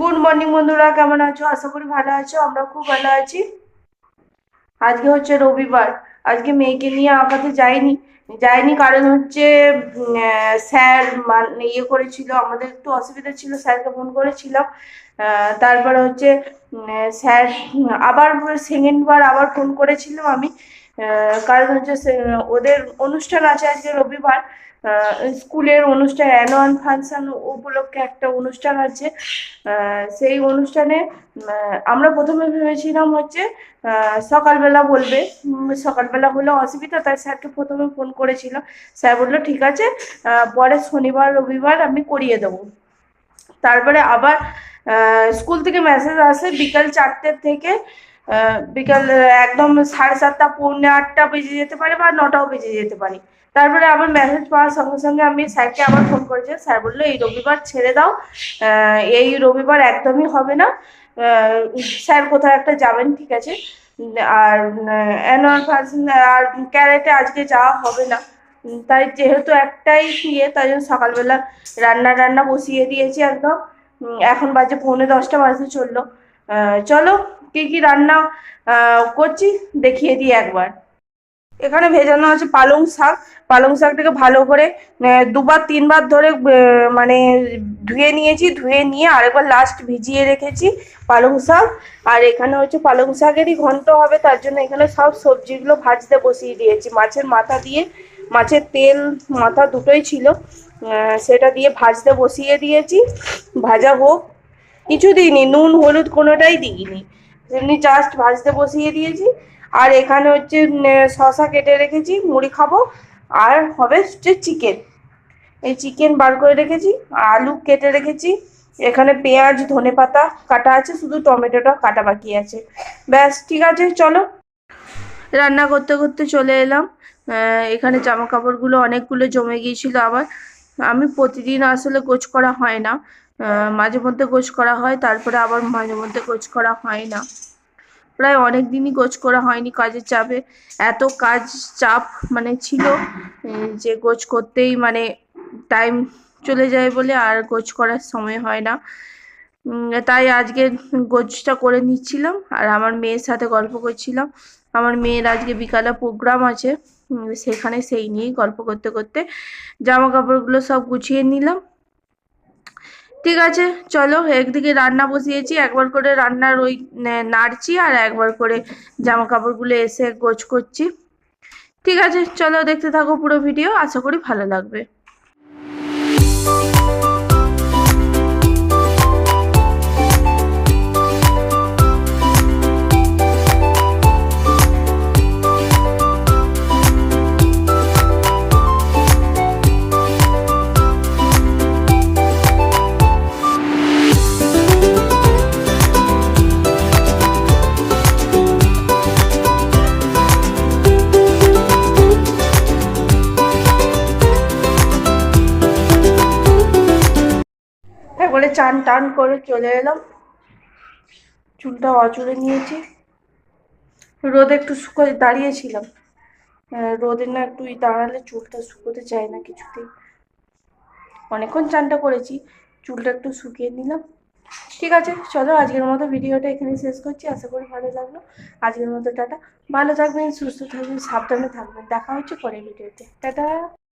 Good morning বন্ধুরা, কেমন আছো? আশা করি ভালো আছো। আমরা খুব ভালো আছি। আজকে হচ্ছে রবিবার। আজকে মেয়েকে নিয়ে আঁকাতে যাইনি কারণ হচ্ছে স্যার করেছিল, আমাদের একটু অসুবিধা ছিল, স্যারকে ফোন করেছিলাম। তারপরে হচ্ছে স্যার আবার সেকেন্ড বার আবার ফোন করেছিলাম আমি। কারণ হচ্ছে ওদের অনুষ্ঠান আছে আজকে রবিবার। স্কুলের অনুষ্ঠান, অ্যানুয়াল ফাংশন উপলক্ষে একটা অনুষ্ঠান আছে। সেই অনুষ্ঠানে আমরা প্রথমে ভেবেছিলাম হচ্ছে সকালবেলা বলবে। সকালবেলা হলে অসুবিধা, তাই স্যারকে প্রথমে ফোন করেছিলাম। স্যার বললো ঠিক আছে, পরে শনিবার রবিবার আমি করিয়ে দেবো। তারপরে আবার স্কুল থেকে মেসেজ আসে বিকাল 4টে থেকে বিকাল একদম 7:30, পৌনে 8টা বেজে যেতে পারে বা 9টাও বেজে যেতে পারে। তারপরে আবার মেসেজ পাওয়ার সঙ্গে সঙ্গে আমি স্যারকে আবার ফোন করেছি। স্যার বললো এই রবিবার ছেড়ে দাও, এই রবিবার একদমই হবে না। স্যার কোথাও একটা যাবেন, ঠিক আছে। আর অ্যানুয়াল ফাংশন আর ক্যারেটে আজকে যাওয়া হবে না। তাই যেহেতু একটাই তাই জন্য সকালবেলা রান্না বসিয়ে দিয়েছি একদম। এখন বাজে পৌনে 10টা বাজতে চললো। চলো কি কি রান্না করছি দেখিয়ে দিই একবার। এখানে ভেজানো আছে পালং শাক। পালং শাকটাকে ভালো করে দুবার তিনবার ধরে মানে ধুয়ে নিয়েছি। ধুয়ে নিয়ে আরেকবার লাস্ট ভিজিয়ে রেখেছি পালং শাক। আর এখানে হচ্ছে পালং শাকেরই ঘন্ট হবে, তার জন্য এখানে সব সবজিগুলো ভাজতে বসিয়ে দিয়েছি। মাছের মাথা দিয়ে, মাছের তেল মাথা দুটোই ছিল, সেটা দিয়ে ভাজতে বসিয়ে দিয়েছি। ভাজা হোক, কিছু দিইনি, নুন হলুদ কোনোটাই দিইনি, এমনি জাস্ট ভাজতে বসিয়ে দিয়েছি। আর এখানে হচ্ছে শশা কেটে রেখেছি, মুড়ি খাবো। আর হবে হচ্ছে চিকেন, এই চিকেন বার করে রেখেছি। আলু কেটে রেখেছি, এখানে পেঁয়াজ ধনেপাতা কাটা আছে, শুধু টমেটোটা কাটা বাকি আছে। ব্যাস, ঠিক আছে, চলো। রান্না করতে করতে চলে এলাম। এখানে জামা কাপড়গুলো অনেকগুলো জমে গিয়েছিল। আবার আমি প্রতিদিন আসলে গোছ করা হয় না, মাঝে মধ্যে গোছ করা হয়, তারপরে আবার মাঝে মধ্যে গোছ করা হয় না। প্রায় অনেক দিনই গোছ করা হয়নি কাজের চাপে। এত কাজ চাপ মানে ছিল যে গোছ করতেই মানে টাইম চলে যায় বলে আর গোছ করার সময় হয় না। তাই আজকে গোছটা করে নিচ্ছিলাম আর আমার মেয়ের সাথে গল্প করছিলাম। আমার মেয়ের আজকে বিকালে প্রোগ্রাম আছে, সেখানে সেই নিয়েই গল্প করতে করতে জামা কাপড়গুলো সব গুছিয়ে নিলাম। ঠিক আছে, চলো। একদিকে রান্না বসিয়েছি, একবার করে রান্নার ওই নাড়ছি আর একবার করে জামা কাপড়গুলো এসে গোছ করছি। ঠিক আছে, চলো দেখতে থাকো পুরো ভিডিও, আশা করি ভালো লাগবে। একবারে চান টান করে চলে এলাম, চুলটা অচুড়ে নিয়েছি। রোদে একটু দাঁড়িয়েছিলাম। রোদে না একটু দাঁড়ালে চুলটা শুকোতে চায় না কিছুতেই। অনেকক্ষণ চানটা করেছি, চুলটা একটু শুকিয়ে নিলাম। ঠিক আছে, চলো আজকের মতো ভিডিওটা এখানে শেষ করছি। আশা করি ভালো লাগলো। আজকের মতো টাটা। ভালো থাকবেন, সুস্থ থাকবেন, সাবধানে থাকবেন। দেখা হচ্ছে পরের ভিডিওতে। টাটা।